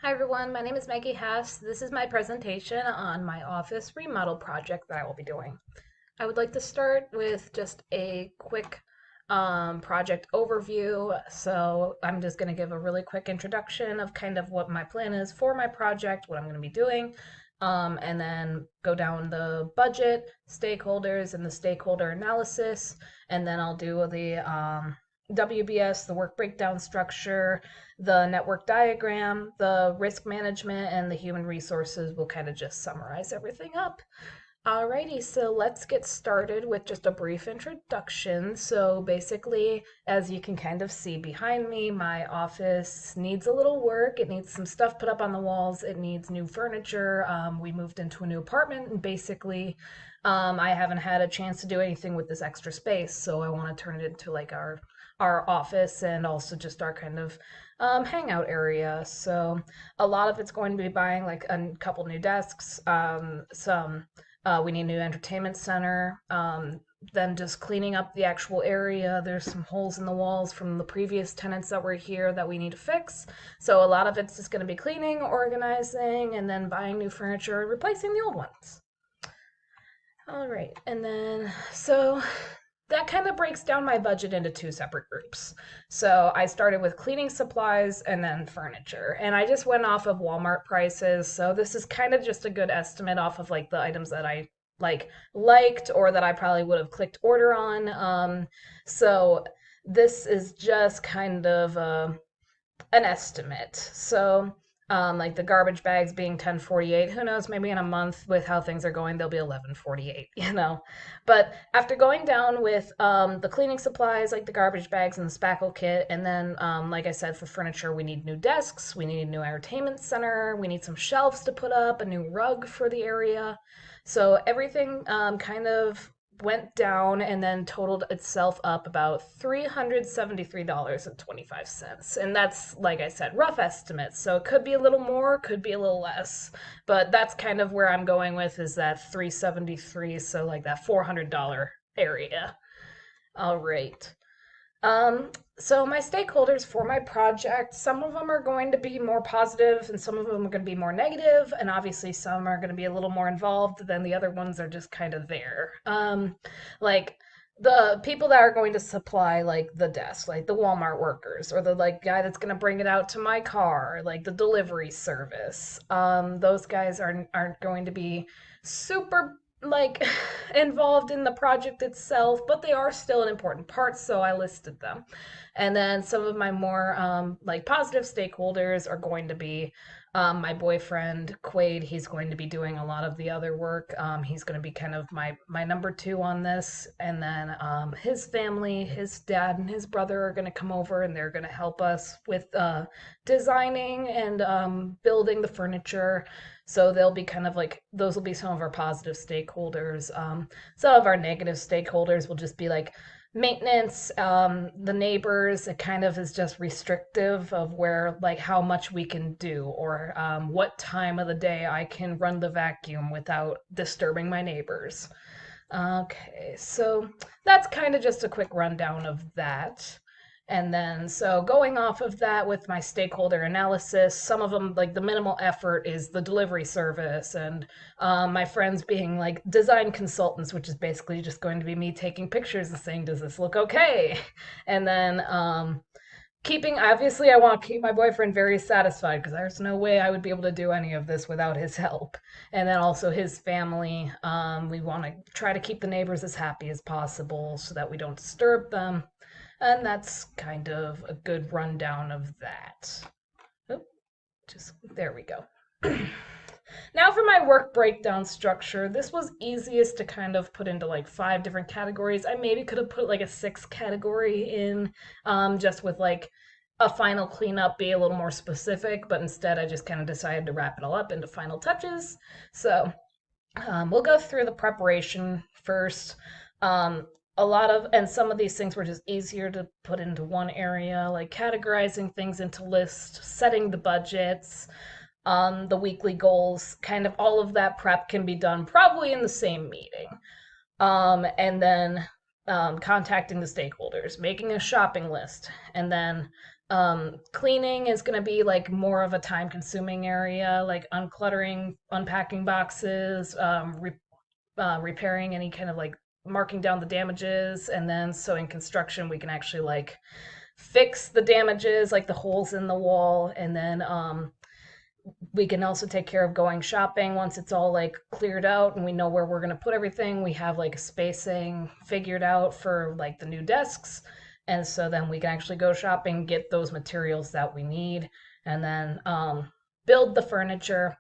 Hi everyone, my name is Maggie Hess. This is my presentation on my office remodel project that I will be doing. I would like to start with just a quick project overview. So I'm just going to give a really quick introduction of kind of what my plan is for my project, what I'm going to be doing, and then go down the budget, stakeholders, and the stakeholder analysis. And then I'll do the WBS, the work breakdown structure, the network diagram, the risk management, and the human resources will kind of just summarize everything up. Alrighty, so let's get started with just a brief introduction. So basically, as you can kind of see behind me, my office needs a little work. It needs some stuff put up on the walls. It needs new furniture. We moved into a new apartment, and basically, I haven't had a chance to do anything with this extra space. So I want to turn it into like our office and also just our kind of hangout area. So a lot of it's going to be buying like a couple new desks, some we need a new entertainment center. Then just cleaning up the actual area. There's some holes in the walls from the previous tenants that were here that we need to fix. So a lot of it's just going to be cleaning, organizing, and then buying new furniture, replacing the old ones. All right, and then so that kind of breaks down my budget into two separate groups. So I started with cleaning supplies and then furniture. And I just went off of Walmart prices. So this is kind of just a good estimate off of like the items that I liked or that I probably would have clicked order on. So this is just kind of an estimate. So, like the garbage bags being 10.48, who knows, maybe in a month with how things are going, they'll be 11.48, you know. But after going down with the cleaning supplies, like the garbage bags and the spackle kit, and then, like I said, for furniture, we need new desks, we need a new entertainment center, we need some shelves to put up, a new rug for the area. So everything kind of went down and then totaled itself up about $373.25. And that's, like I said, rough estimates. So it could be a little more, could be a little less. But that's kind of where I'm going with is that 373, so like that $400 area. All right. So my stakeholders for my project, some of them are going to be more positive and some of them are going to be more negative, and obviously some are going to be a little more involved than the other ones are just kind of there. Like the people that are going to supply like the desk, like the Walmart workers, or the like guy that's going to bring it out to my car, like the delivery service. Those guys aren't going to be super like involved in the project itself, but they are still an important part, so I listed them. And then some of my more like positive stakeholders are going to be my boyfriend Quaid. He's going to be doing a lot of the other work. He's going to be kind of my number two on this, and then his family, his dad and his brother are going to come over, and they're going to help us with designing and building the furniture. So they'll be kind of like those will be some of our positive stakeholders. Some of our negative stakeholders will just be like maintenance, the neighbors. It kind of is just restrictive of where like how much we can do or what time of the day I can run the vacuum without disturbing my neighbors. Okay, so that's kind of just a quick rundown of that. And then, so going off of that with my stakeholder analysis, some of them, like the minimal effort, is the delivery service, and my friends being like design consultants, which is basically just going to be me taking pictures and saying, does this look okay? And then keeping, obviously, I want to keep my boyfriend very satisfied because there's no way I would be able to do any of this without his help. And then also his family. We want to try to keep the neighbors as happy as possible so that we don't disturb them. And that's kind of a good rundown of that. Oh, just there we go. Now for my work breakdown structure. This was easiest to kind of put into like 5 different categories. I maybe could have put like a 6th category in, just with like a final cleanup, be a little more specific, but instead I just kind of decided to wrap it all up into final touches. So we'll go through the preparation first. A lot of, and some of these things were just easier to put into one area, like categorizing things into lists, setting the budgets, the weekly goals, kind of all of that prep can be done probably in the same meeting. And then contacting the stakeholders, making a shopping list, and then Cleaning is going to be like more of a time consuming area, like uncluttering, unpacking boxes, repairing any kind of like marking down the damages. And then so in construction, we can actually like fix the damages, like the holes in the wall. And then we can also take care of going shopping once it's all like cleared out and we know where we're going to put everything. We have like a spacing figured out for like the new desks. And so then we can actually go shopping, get those materials that we need, and then build the furniture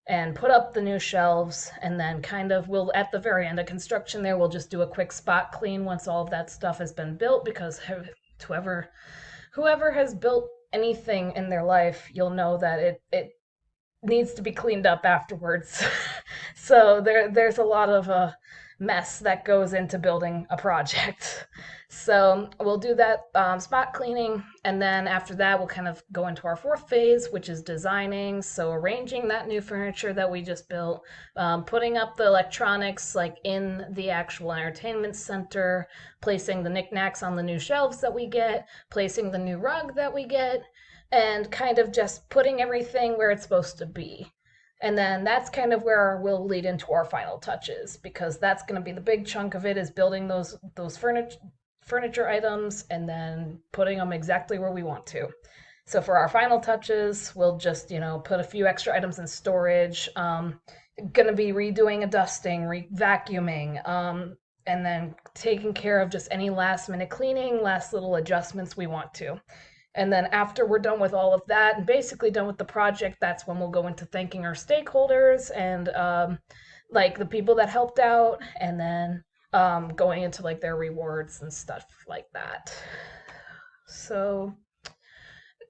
and put up the new shelves. And then kind of we'll, at the very end of construction there, we'll just do a quick spot clean once all of that stuff has been built, because whoever has built anything in their life, you'll know that it needs to be cleaned up afterwards. So there's a lot of mess that goes into building a project. So we'll do that spot cleaning, and then after that we'll kind of go into our fourth phase, which is designing. So arranging that new furniture that we just built, putting up the electronics like in the actual entertainment center, placing the knickknacks on the new shelves that we get, placing the new rug that we get, and kind of just putting everything where it's supposed to be. And then that's kind of where we'll lead into our final touches, because that's going to be the big chunk of it, is building those furniture items and then putting them exactly where we want to. So for our final touches, we'll just, put a few extra items in storage. Going to be redoing a dusting, vacuuming, and then taking care of just any last minute cleaning, last little adjustments we want to. And then after we're done with all of that and basically done with the project, that's when we'll go into thanking our stakeholders and like the people that helped out, and then going into like their rewards and stuff like that. So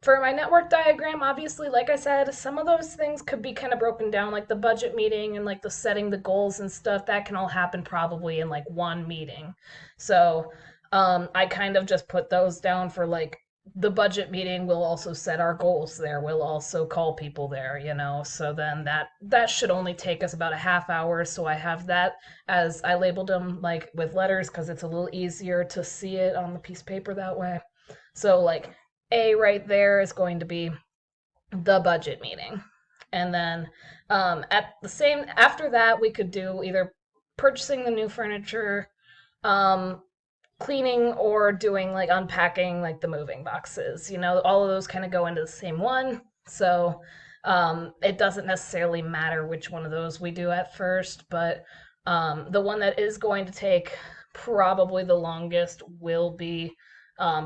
for my network diagram, obviously, like I said, some of those things could be kind of broken down, like the budget meeting and like the setting the goals and stuff. That can all happen probably in like one meeting. So I kind of just put those down for like the budget meeting. We'll also set our goals there. We'll also call people there, so then that should only take us about a half hour. So I have that, as I labeled them like with letters, because it's a little easier to see it on the piece of paper that way. So like A right there is going to be the budget meeting. And then after that, we could do either purchasing the new furniture, cleaning, or doing like unpacking like the moving boxes. All of those kind of go into the same one. So it doesn't necessarily matter which one of those we do at first, but the one that is going to take probably the longest will be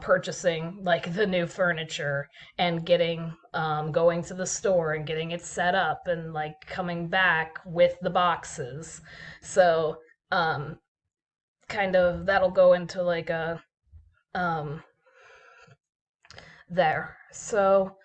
purchasing like the new furniture and getting going to the store and getting it set up and like coming back with the boxes. So kind of that'll go into like a um there. So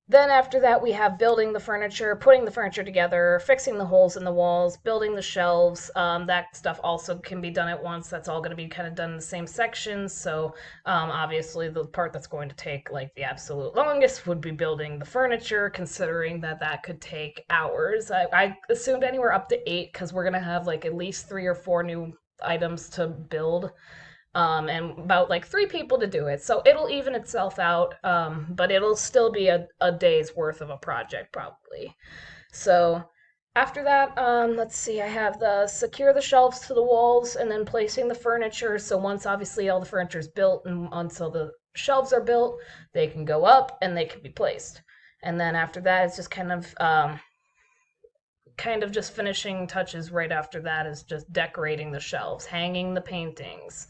then after that, we have building the furniture, putting the furniture together, fixing the holes in the walls, building the shelves. That stuff also can be done at once. That's all going to be kind of done in the same sections. So obviously, the part that's going to take like the absolute longest would be building the furniture, considering that could take hours. I assumed anywhere up to 8, because we're going to have like at least 3 or 4 new items to build, and about like 3 people to do it. So it'll even itself out, but it'll still be a day's worth of a project probably. So after that, let's see, I have the secure the shelves to the walls and then placing the furniture. So once obviously all the furniture is built and until the shelves are built, they can go up and they can be placed. And then after that, it's just kind of just finishing touches. Right after that is just decorating the shelves, hanging the paintings,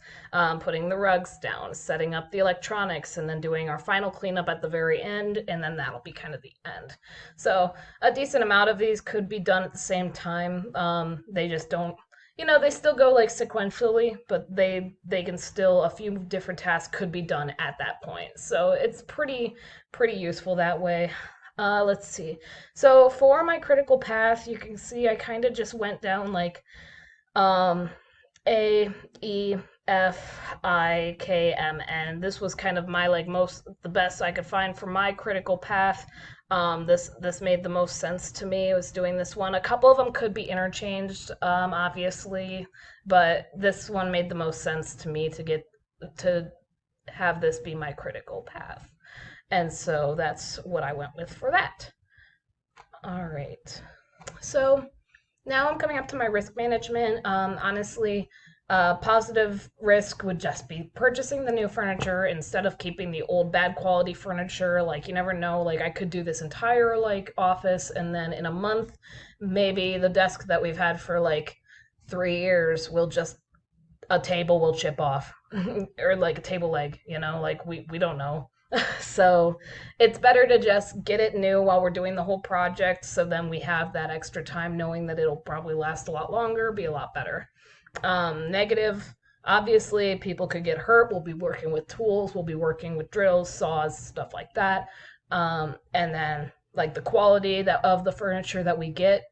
putting the rugs down, setting up the electronics, and then doing our final cleanup at the very end, and then that'll be kind of the end. So a decent amount of these could be done at the same time. They just don't, they still go like sequentially, but they can still, a few different tasks could be done at that point. So it's pretty useful that way. Let's see. So for my critical path, you can see I kind of just went down like um, A, E, F, I, K, M, N. This was kind of my like the best I could find for my critical path. This made the most sense to me. I was doing this one. A couple of them could be interchanged, obviously, but this one made the most sense to me to have this be my critical path. And so that's what I went with for that. All right. So now I'm coming up to my risk management. Honestly, positive risk would just be purchasing the new furniture instead of keeping the old bad quality furniture. Like you never know. Like I could do this entire like office, and then in a month, maybe the desk that we've had for like 3 years will just a table will chip off or like a table leg, like we don't know. So it's better to just get it new while we're doing the whole project so then we have that extra time knowing that it'll probably last a lot longer, be a lot better. Negative, obviously people could get hurt. We'll be working with tools, we'll be working with drills, saws, stuff like that. And then like the quality that of the furniture that we get,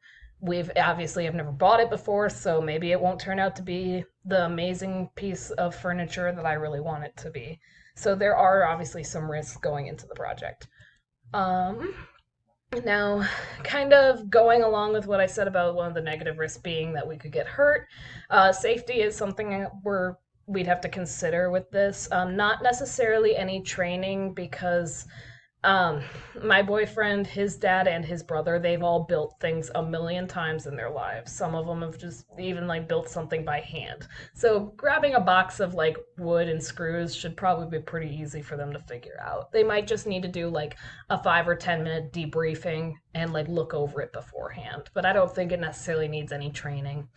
we've obviously have never bought it before, so maybe it won't turn out to be the amazing piece of furniture that I really want it to be. So there are obviously some risks going into the project. Um, Now, kind of going along with what I said about one of the negative risks being that we could get hurt, safety is something that we'd have to consider with this. Not necessarily any training because um, my boyfriend, his dad, and his brother, they've all built things a million times in their lives. Some of them have just even like built something by hand. So grabbing a box of like wood and screws should probably be pretty easy for them to figure out. They might just need to do like a 5 or 10 minute debriefing and like look over it beforehand. But I don't think it necessarily needs any training.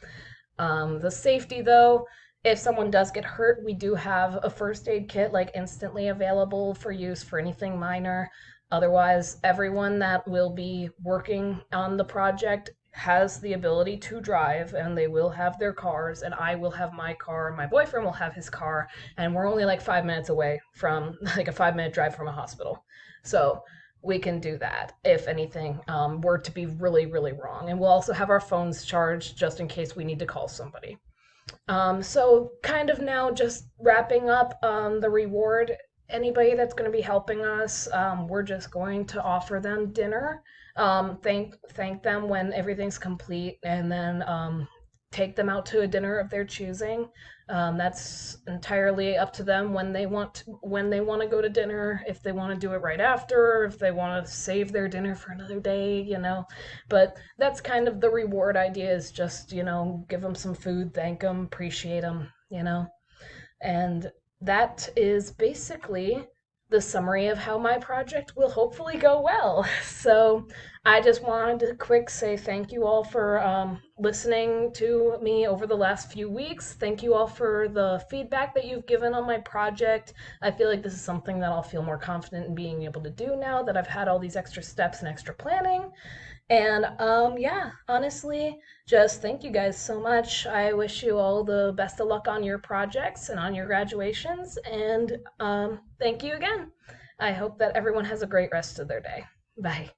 The safety, though, if someone does get hurt, we do have a first aid kit like instantly available for use for anything minor. Otherwise, everyone that will be working on the project has the ability to drive and they will have their cars and I will have my car, my boyfriend will have his car, and we're only like 5 minutes away from like a 5 minute drive from a hospital. So we can do that if anything were to be really, really wrong. And we'll also have our phones charged just in case we need to call somebody. So, kind of now just wrapping up the reward. Anybody that's going to be helping us, we're just going to offer them dinner. Thank them when everything's complete, and then take them out to a dinner of their choosing. That's entirely up to them when they want to go to dinner. If they want to do it right after, if they want to save their dinner for another day. But that's kind of the reward idea is just give them some food, thank them, appreciate them. And that is basically the summary of how my project will hopefully go well. So I just wanted to quick say thank you all for listening to me over the last few weeks. Thank you all for the feedback that you've given on my project. I feel like this is something that I'll feel more confident in being able to do now that I've had all these extra steps and extra planning. And yeah, honestly, just thank you guys so much. I wish you all the best of luck on your projects and on your graduations. And thank you again. I hope that everyone has a great rest of their day. Bye.